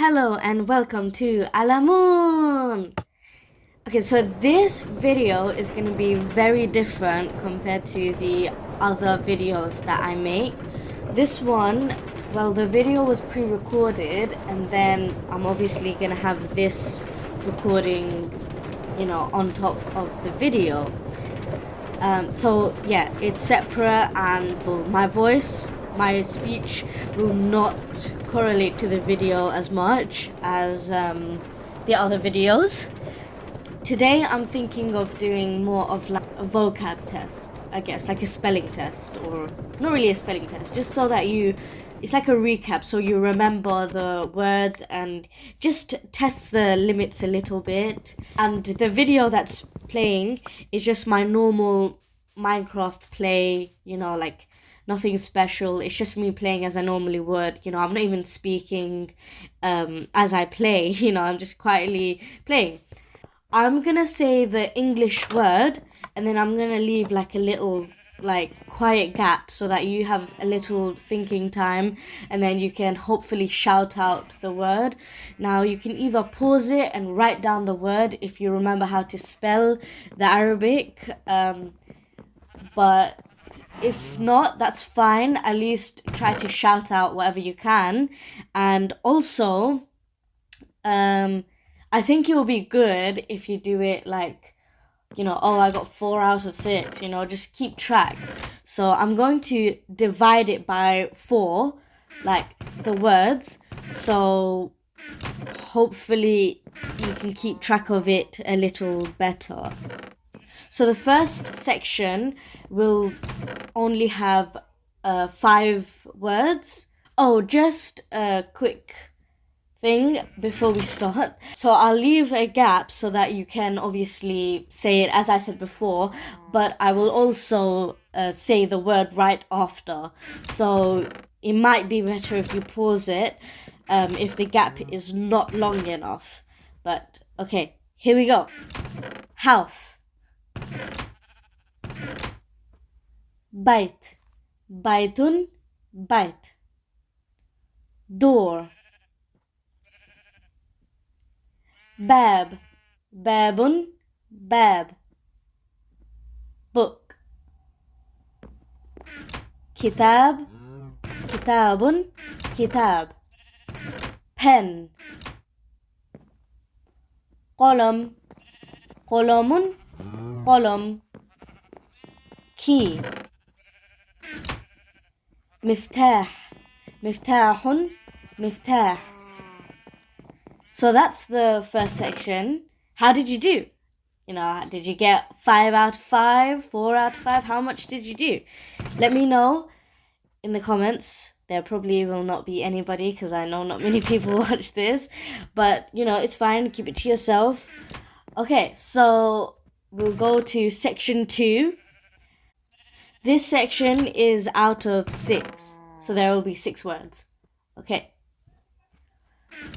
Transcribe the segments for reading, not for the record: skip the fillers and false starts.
Hello and welcome to Alamoon. Okay, so this video is going to be very different compared to the other videos that I make. This one, well, the video was pre-recorded and then I'm obviously going to have this recording, on top of the video. So yeah, it's separate and my speech will not correlate to the video as much as the other videos. Today I'm thinking of doing more of like a vocab test, I guess, like a spelling test, or not really a spelling test, just so that it's like a recap so you remember the words and just test the limits a little bit. And the video that's playing is just my normal Minecraft play, like nothing special. It's just me playing as I normally would. I'm not even speaking as I play, I'm just quietly playing. I'm gonna say the English word and then I'm gonna leave like a little quiet gap so that you have a little thinking time and then you can hopefully shout out the word. Now you can either pause it and write down the word if you remember how to spell the Arabic, but if not, that's fine. At least try to shout out whatever you can. And also, I think it will be good if you do it like, oh, I got 4 out of 6, just keep track. So I'm going to divide it by 4, like the words. So hopefully you can keep track of it a little better. So the first section will only have 5 words. Oh, just a quick thing before we start. So I'll leave a gap so that you can obviously say it as I said before, but I will also say the word right after. So it might be better if you pause it if the gap is not long enough. But okay, here we go. House. Bite. Baitun. Bite. Door. Bab. Babun. Bab. Book. Kitab. Kitabun. Kitab. Pen. Qalam. Qalamun. Qalam. Key. مفتاح. مفتاح. مفتاح. So that's the first section. How did you do? Did you get 5 out of 5, 4 out of 5? How much did you do? Let me know in the comments. There probably will not be anybody because I know not many people watch this. But, it's fine. Keep it to yourself. Okay, so we'll go to section 2. This section is out of 6. So there will be 6 words. Okay.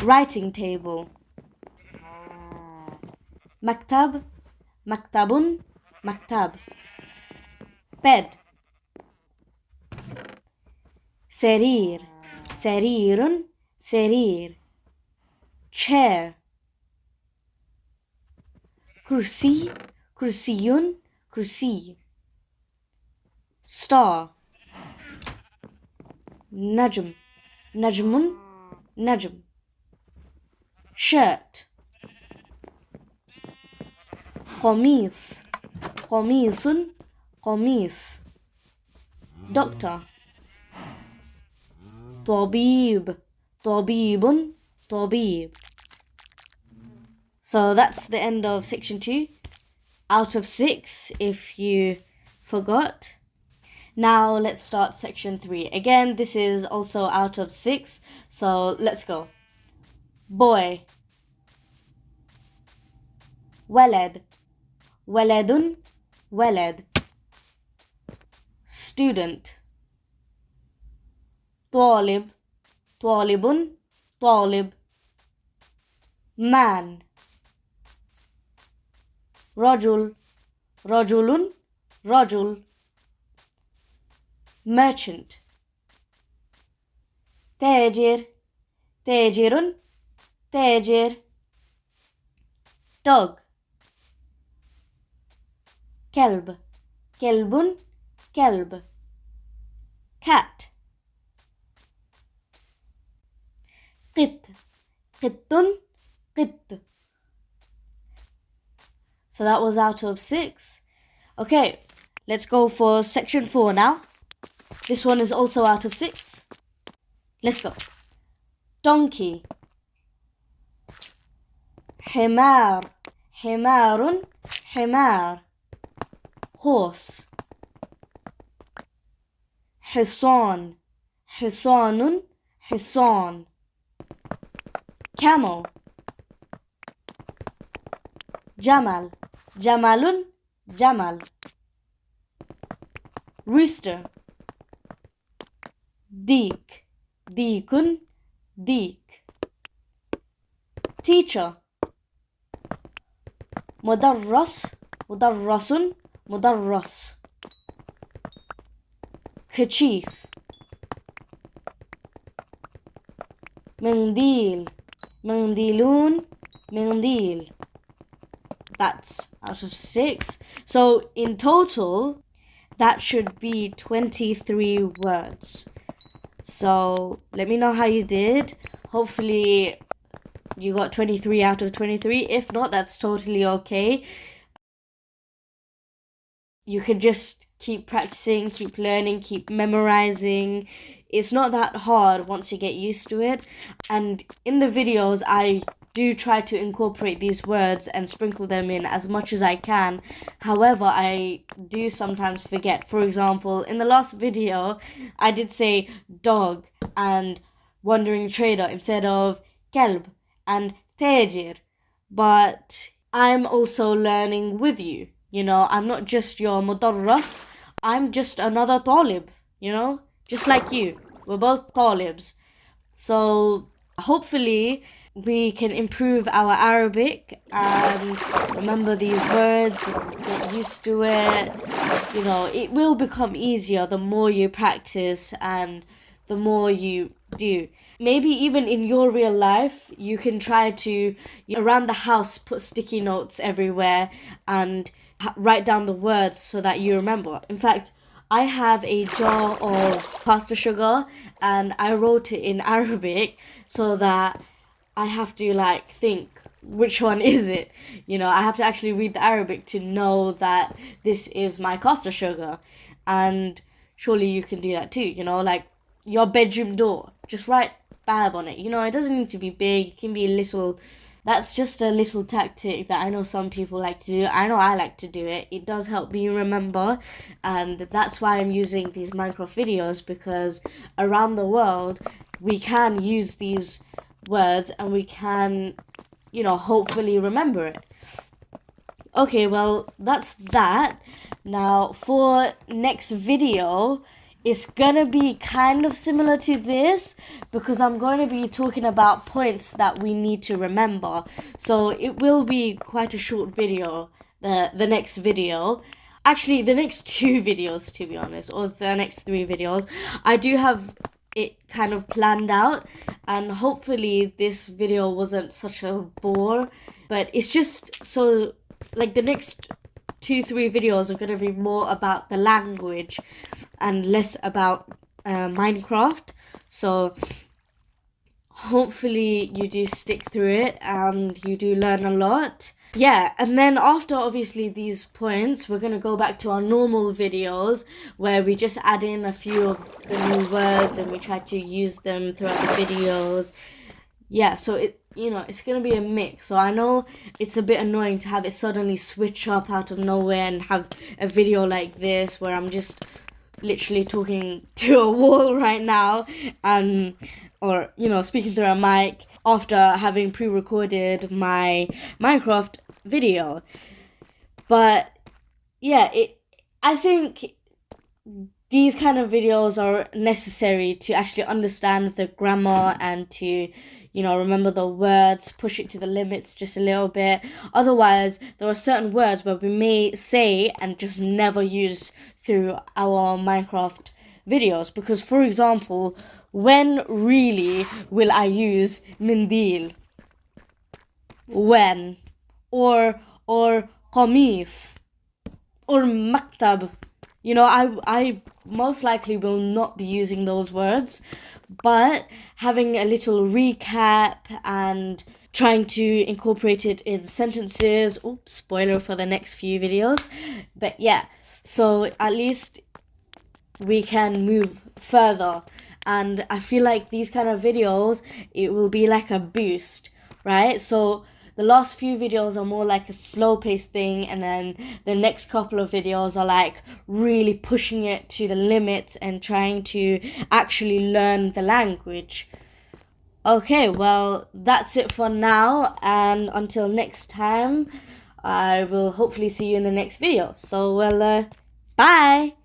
Writing table. مكتب. مكتب. مكتب. Bed. سرير. سرير. سرير. Chair. كرسي. كرسي. كرسي. Star. نجم. نجم. نجم. Shirt. قميص. قميص. قميص. Doctor. طبيب. طبيب. طبيب. So that's the end of section 2. Out of 6 if you forgot. Now let's start section 3. Again, this is also out of 6. So let's go. Boy. ولد. ولد. ولد. Student. طالب. طالب. طالب. Man. رجل. رجل. رجل. Merchant. تاجر. تاجر. تاجر. dog. كلب. كلب. كلب. cat. قط. قط. قط. So that was out of 6. Okay, let's go for section 4 now. This one is also out of 6. Let's go. Donkey. حمار. حمار. حمار. Horse. حصان. حصان. حصان. Camel. جمل. جمل. جمل. Rooster. ديك. ديك. ديك. Teacher. مدرس. مدرس. مدرس. Kerchief. منديل. منديلون. منديل. That's out of 6. So in total, that should be 23 words. So let me know how you did. Hopefully you got 23 out of 23. If not, that's totally okay. You can just keep practicing, keep learning, keep memorizing. It's not that hard once you get used to it. And in the videos, I do try to incorporate these words and sprinkle them in as much as I can. However, I do sometimes forget. For example, in the last video, I did say dog and wandering trader instead of kelb and tajir. But I'm also learning with you. You know, I'm not just your mudarras. I'm just another talib, you know, just like you. We're both talibs. So hopefully we can improve our Arabic and remember these words, get used to it. You know, it will become easier the more you practice and the more you do. Maybe even in your real life, you can try to, around the house, put sticky notes everywhere and write down the words so that you remember. In fact, I have a jar of caster sugar and I wrote it in Arabic so that I have to think which one is it. You know, I have to actually read the Arabic to know that this is my caster sugar. And surely you can do that too, you know, like your bedroom door. Just write Bab on it. You know, it doesn't need to be big. It can be little. That's just a little tactic that I know some people like to do. I know I like to do it. It does help me remember. And that's why I'm using these Minecraft videos, because around the world, we can use these words and we can, you know, hopefully remember it. Okay, well, that's that. Now, for next video, it's gonna be kind of similar to this because I'm going to be talking about points that we need to remember. So it will be quite a short video, the next video. Actually, the next 2 videos, to be honest, or the next 3 videos. I do have it kind of planned out, and hopefully this video wasn't such a bore, but it's just so, like, the next 2-3 videos are going to be more about the language and less about Minecraft. So hopefully you do stick through it and you do learn a lot. Yeah, and then after obviously these points, we're going to go back to our normal videos where we just add in a few of the new words and we try to use them throughout the videos. Yeah, so it's going to be a mix. So I know it's a bit annoying to have it suddenly switch up out of nowhere and have a video like this where I'm just literally talking to a wall right now, or, you know, speaking through a mic after having pre-recorded my Minecraft video. But yeah, I think these kind of videos are necessary to actually understand the grammar and to, you know, remember the words, push it to the limits just a little bit. Otherwise, there are certain words where we may say and just never use through our Minecraft videos. Because, for example, when really will I use mindil? when, or qamis, or maktab. You know, I most likely will not be using those words, but having a little recap and trying to incorporate it in sentences. Oops, spoiler for the next few videos. But yeah, so at least we can move further. And I feel like these kind of videos, it will be like a boost, right? So the last few videos are more like a slow paced thing, and then the next couple of videos are like really pushing it to the limits and trying to actually learn the language. Okay, well, that's it for now, and until next time, I will hopefully see you in the next video. So, well, bye!